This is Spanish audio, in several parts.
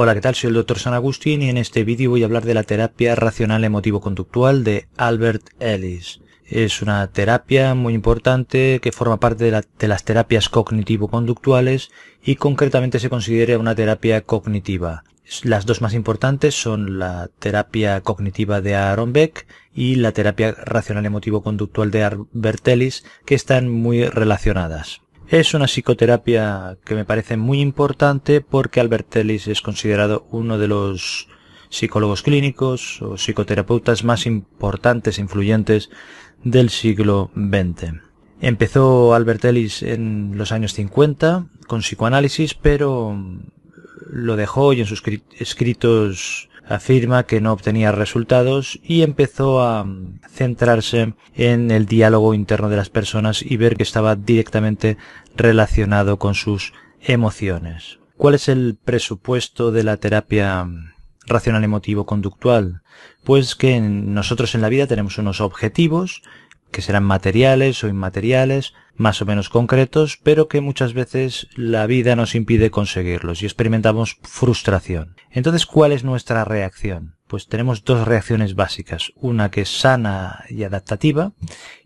Hola, ¿qué tal? Soy el Dr. San Agustín y en este vídeo voy a hablar de la terapia racional emotivo-conductual de Albert Ellis. Es una terapia muy importante que forma parte de las terapias cognitivo-conductuales y concretamente se considera una terapia cognitiva. Las dos más importantes son la terapia cognitiva de Aaron Beck y la terapia racional emotivo-conductual de Albert Ellis, que están muy relacionadas. Es una psicoterapia que me parece muy importante porque Albert Ellis es considerado uno de los psicólogos clínicos o psicoterapeutas más importantes e influyentes del siglo XX. Empezó Albert Ellis en los años 50 con psicoanálisis, pero lo dejó y en sus escritos afirma que no obtenía resultados y empezó a centrarse en el diálogo interno de las personas y ver que estaba directamente relacionado con sus emociones. ¿Cuál es el presupuesto de la terapia racional emotivo-conductual? Pues que nosotros en la vida tenemos unos objetivos que serán materiales o inmateriales, más o menos concretos, pero que muchas veces la vida nos impide conseguirlos y experimentamos frustración. Entonces, ¿cuál es nuestra reacción? Pues tenemos dos reacciones básicas, una que es sana y adaptativa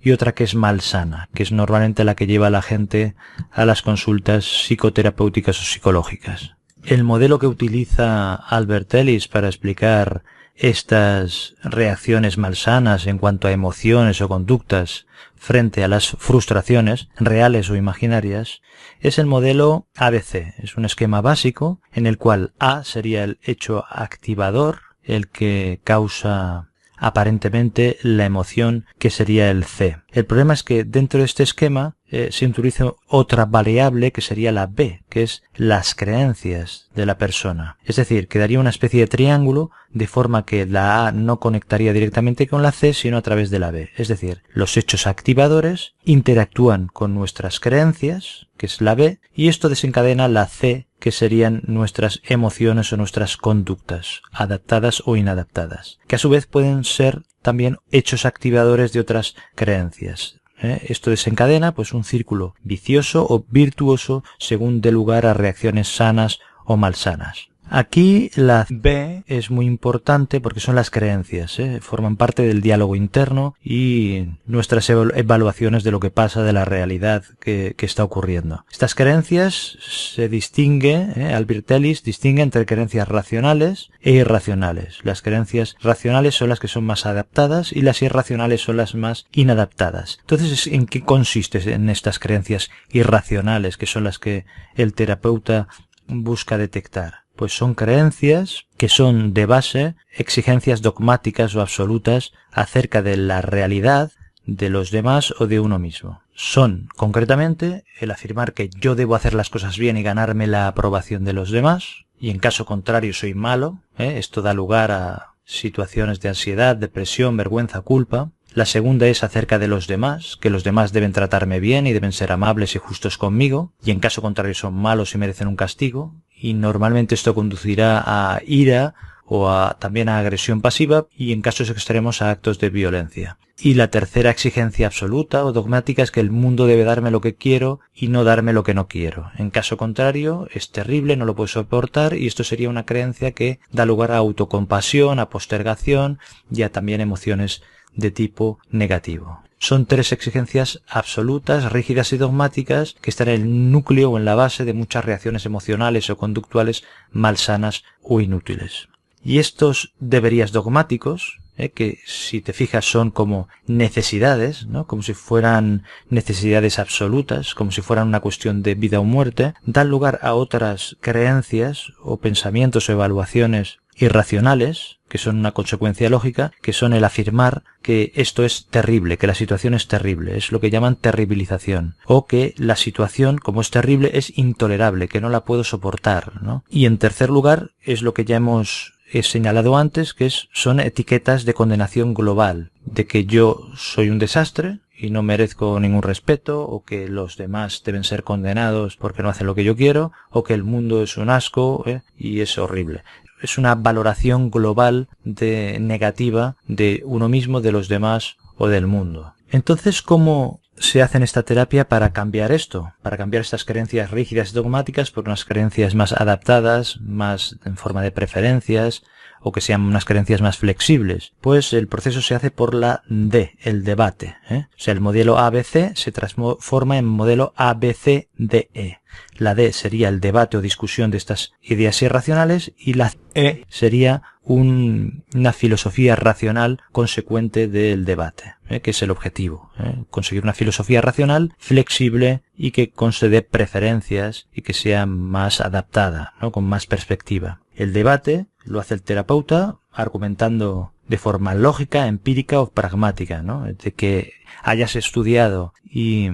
y otra que es malsana, que es normalmente la que lleva a la gente a las consultas psicoterapéuticas o psicológicas. El modelo que utiliza Albert Ellis para explicar estas reacciones malsanas en cuanto a emociones o conductas frente a las frustraciones, reales o imaginarias, es el modelo ABC. Es un esquema básico en el cual A sería el hecho activador, el que causa aparentemente la emoción, que sería el C. El problema es que dentro de este esquema se utiliza otra variable que sería la B, que es las creencias de la persona. Es decir, quedaría una especie de triángulo de forma que la A no conectaría directamente con la C, sino a través de la B. Es decir, los hechos activadores interactúan con nuestras creencias, que es la B, y esto desencadena la C, que serían nuestras emociones o nuestras conductas, adaptadas o inadaptadas, que a su vez pueden ser también hechos activadores de otras creencias. Esto desencadena pues un círculo vicioso o virtuoso según dé lugar a reacciones sanas o malsanas. Aquí la B es muy importante porque son las creencias, forman parte del diálogo interno y nuestras evaluaciones de lo que pasa, de la realidad que está ocurriendo. Estas creencias se distingue, Albert Ellis distingue entre creencias racionales e irracionales. Las creencias racionales son las que son más adaptadas y las irracionales son las más inadaptadas. Entonces, ¿en qué consiste en estas creencias irracionales, que son las que el terapeuta busca detectar? Pues son creencias que son de base exigencias dogmáticas o absolutas acerca de la realidad de los demás o de uno mismo. Son, concretamente, el afirmar que yo debo hacer las cosas bien y ganarme la aprobación de los demás, y en caso contrario soy malo. Esto da lugar a situaciones de ansiedad, depresión, vergüenza, culpa. La segunda es acerca de los demás, que los demás deben tratarme bien y deben ser amables y justos conmigo, y en caso contrario son malos y merecen un castigo, y normalmente esto conducirá a ira o también a agresión pasiva y en casos extremos a actos de violencia. Y la tercera exigencia absoluta o dogmática es que el mundo debe darme lo que quiero y no darme lo que no quiero. En caso contrario es terrible, no lo puedo soportar y esto sería una creencia que da lugar a autocompasión, a postergación y a también emociones de tipo negativo. Son tres exigencias absolutas, rígidas y dogmáticas que están en el núcleo o en la base de muchas reacciones emocionales o conductuales malsanas o inútiles. Y estos deberías dogmáticos, que si te fijas son como necesidades, ¿no? Como si fueran necesidades absolutas, como si fueran una cuestión de vida o muerte, dan lugar a otras creencias o pensamientos o evaluaciones irracionales, que son una consecuencia lógica, que son el afirmar que esto es terrible, que la situación es terrible, es lo que llaman terribilización, o que la situación, como es terrible, es intolerable, que no la puedo soportar, ¿no? Y en tercer lugar, es lo que ya he señalado antes, que son etiquetas de condenación global, de que yo soy un desastre y no merezco ningún respeto, o que los demás deben ser condenados porque no hacen lo que yo quiero, o que el mundo es un asco, y es horrible. Es una valoración global negativa de uno mismo, de los demás o del mundo. Entonces, ¿cómo se hace en esta terapia para cambiar esto, para cambiar estas creencias rígidas y dogmáticas por unas creencias más adaptadas, más en forma de preferencias, o que sean unas creencias más flexibles. Pues el proceso se hace por la D, el debate, O sea, el modelo ABC se transforma en modelo ABCDE. La D sería el debate o discusión de estas ideas irracionales y la E sería una filosofía racional consecuente del debate, que es el objetivo. Conseguir una filosofía racional flexible y que concede preferencias y que sea más adaptada, ¿no? Con más perspectiva. El debate lo hace el terapeuta argumentando de forma lógica, empírica o pragmática, ¿no? De que hayas estudiado y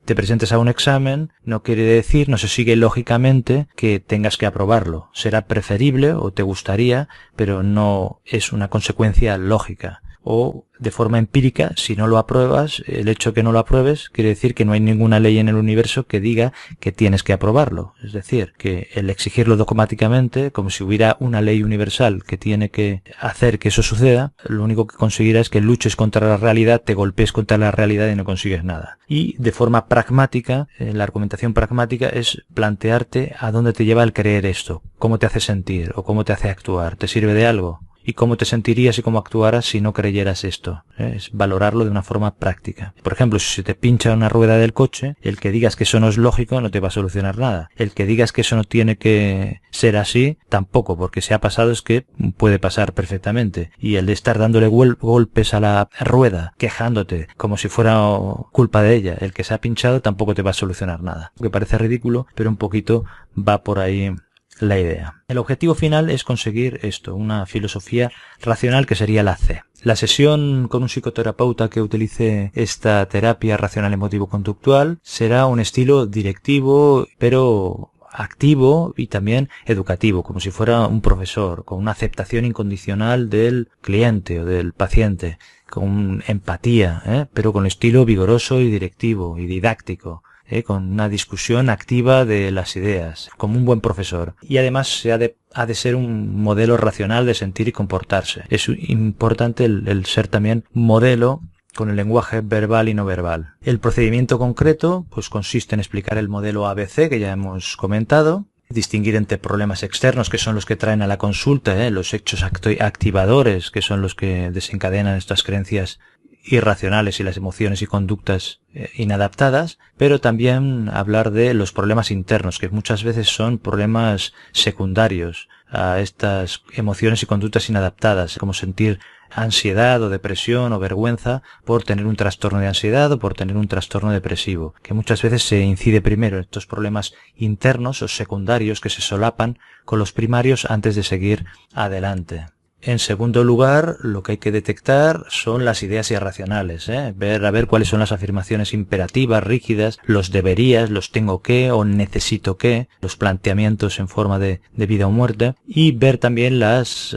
te presentes a un examen no quiere decir, no se sigue lógicamente que tengas que aprobarlo. Será preferible o te gustaría, pero no es una consecuencia lógica. O de forma empírica, si no lo apruebas, el hecho de que no lo apruebes quiere decir que no hay ninguna ley en el universo que diga que tienes que aprobarlo. Es decir, que el exigirlo dogmáticamente, como si hubiera una ley universal que tiene que hacer que eso suceda, lo único que conseguirá es que luches contra la realidad, te golpees contra la realidad y no consigues nada. Y de forma pragmática, la argumentación pragmática es plantearte a dónde te lleva el creer esto, cómo te hace sentir o cómo te hace actuar, ¿te sirve de algo? ¿Y cómo te sentirías y cómo actuaras si no creyeras esto? Es valorarlo de una forma práctica. Por ejemplo, si se te pincha una rueda del coche, el que digas que eso no es lógico no te va a solucionar nada. El que digas que eso no tiene que ser así, tampoco, porque si ha pasado es que puede pasar perfectamente. Y el de estar dándole golpes a la rueda, quejándote, como si fuera culpa de ella, el que se ha pinchado tampoco te va a solucionar nada. Que parece ridículo, pero un poquito va por ahí la idea. El objetivo final es conseguir esto, una filosofía racional que sería la C. La sesión con un psicoterapeuta que utilice esta terapia racional emotivo-conductual será un estilo directivo, pero activo y también educativo, como si fuera un profesor, con una aceptación incondicional del cliente o del paciente, con empatía, pero con estilo vigoroso y directivo y didáctico. Con una discusión activa de las ideas, como un buen profesor. Y además ha de ser un modelo racional de sentir y comportarse. Es importante el ser también modelo con el lenguaje verbal y no verbal. El procedimiento concreto pues consiste en explicar el modelo ABC que ya hemos comentado, distinguir entre problemas externos, que son los que traen a la consulta, los hechos activadores, que son los que desencadenan estas creencias irracionales y las emociones y conductas inadaptadas, pero también hablar de los problemas internos, que muchas veces son problemas secundarios a estas emociones y conductas inadaptadas, como sentir ansiedad o depresión o vergüenza por tener un trastorno de ansiedad o por tener un trastorno depresivo, que muchas veces se incide primero en estos problemas internos o secundarios que se solapan con los primarios antes de seguir adelante. En segundo lugar, lo que hay que detectar son las ideas irracionales, ver a ver cuáles son las afirmaciones imperativas, rígidas, los deberías, los tengo que o necesito que, los planteamientos en forma de vida o muerte, y ver también los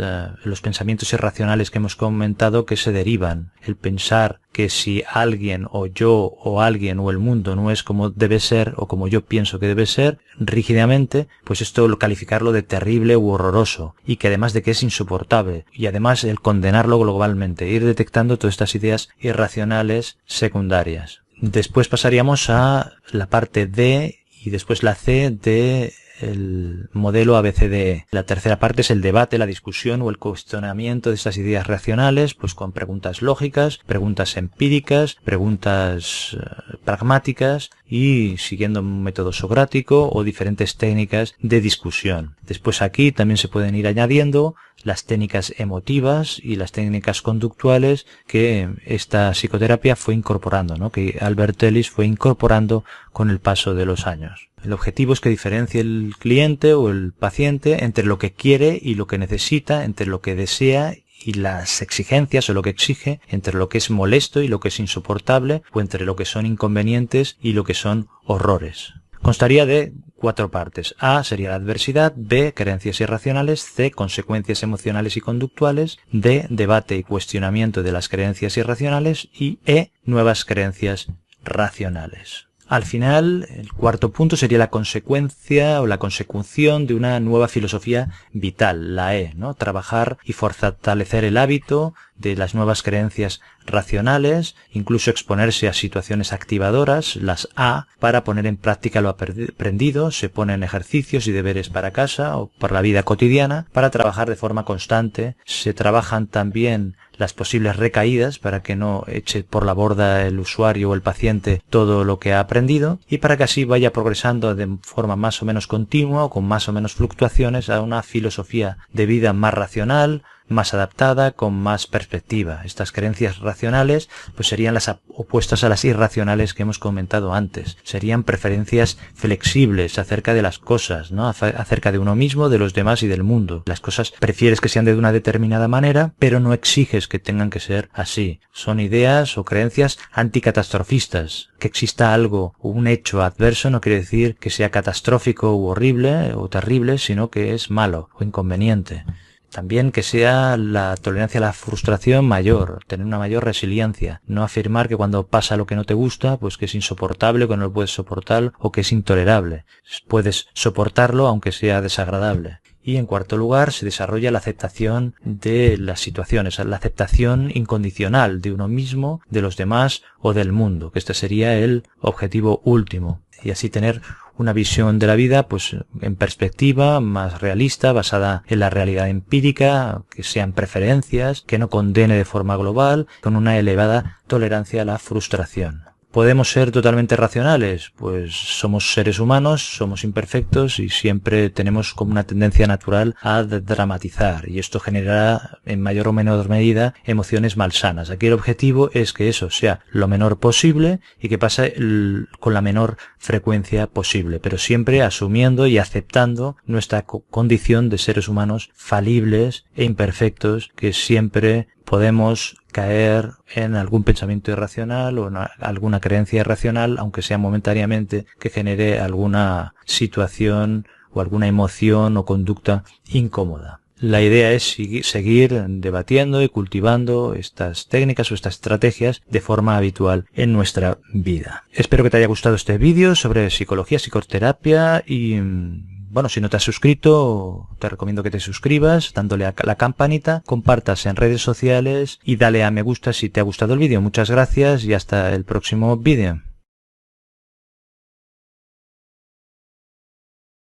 pensamientos irracionales que hemos comentado que se derivan, el pensar que si alguien o yo o alguien o el mundo no es como debe ser o como yo pienso que debe ser, rígidamente, pues esto lo calificarlo de terrible u horroroso, y que además de que es insoportable, y además el condenarlo globalmente, ir detectando todas estas ideas irracionales secundarias. Después pasaríamos a la parte D y después la C de el modelo ABCDE. La tercera parte es el debate, la discusión o el cuestionamiento de estas ideas racionales, pues con preguntas lógicas, preguntas empíricas, preguntas pragmáticas y siguiendo un método socrático o diferentes técnicas de discusión. Después aquí también se pueden ir añadiendo las técnicas emotivas y las técnicas conductuales que esta psicoterapia fue incorporando, ¿no? Que Albert Ellis fue incorporando con el paso de los años. El objetivo es que diferencie el cliente o el paciente entre lo que quiere y lo que necesita, entre lo que desea y las exigencias o lo que exige, entre lo que es molesto y lo que es insoportable, o entre lo que son inconvenientes y lo que son horrores. Constaría de 4 partes. A sería la adversidad, B, creencias irracionales, C, consecuencias emocionales y conductuales, D, debate y cuestionamiento de las creencias irracionales y E, nuevas creencias racionales. Al final, el cuarto punto sería la consecuencia o la consecución de una nueva filosofía vital, la E, ¿no? Trabajar y fortalecer el hábito de las nuevas creencias racionales, incluso exponerse a situaciones activadoras, las A, para poner en práctica lo aprendido. Se ponen ejercicios y deberes para casa o para la vida cotidiana para trabajar de forma constante. Se trabajan también las posibles recaídas para que no eche por la borda el usuario o el paciente todo lo que ha aprendido y para que así vaya progresando de forma más o menos continua o con más o menos fluctuaciones a una filosofía de vida más racional, más adaptada, con más perspectiva. Estas creencias racionales pues serían las opuestas a las irracionales que hemos comentado antes. Serían preferencias flexibles acerca de las cosas, ¿no? Acerca de uno mismo, de los demás y del mundo. Las cosas prefieres que sean de una determinada manera, pero no exiges que tengan que ser así. Son ideas o creencias anticatastrofistas. Que exista algo o un hecho adverso no quiere decir que sea catastrófico u horrible o terrible, sino que es malo o inconveniente. También que sea la tolerancia a la frustración mayor, tener una mayor resiliencia, no afirmar que cuando pasa lo que no te gusta, pues que es insoportable, o que no lo puedes soportar o que es intolerable. Puedes soportarlo aunque sea desagradable. Y en cuarto lugar, se desarrolla la aceptación de las situaciones, la aceptación incondicional de uno mismo, de los demás o del mundo, que este sería el objetivo último. Y así tener una visión de la vida pues en perspectiva, más realista, basada en la realidad empírica, que sean preferencias, que no condene de forma global, con una elevada tolerancia a la frustración. ¿Podemos ser totalmente racionales? Pues somos seres humanos, somos imperfectos y siempre tenemos como una tendencia natural a dramatizar, y esto generará en mayor o menor medida emociones malsanas. Aquí el objetivo es que eso sea lo menor posible y que pase con la menor frecuencia posible, pero siempre asumiendo y aceptando nuestra condición de seres humanos falibles e imperfectos, que siempre podemos caer en algún pensamiento irracional o en alguna creencia irracional, aunque sea momentáneamente, que genere alguna situación o alguna emoción o conducta incómoda. La idea es seguir debatiendo y cultivando estas técnicas o estas estrategias de forma habitual en nuestra vida. Espero que te haya gustado este vídeo sobre psicología, psicoterapia y bueno, si no te has suscrito, te recomiendo que te suscribas, dándole a la campanita, compartas en redes sociales y dale a me gusta si te ha gustado el vídeo. Muchas gracias y hasta el próximo vídeo.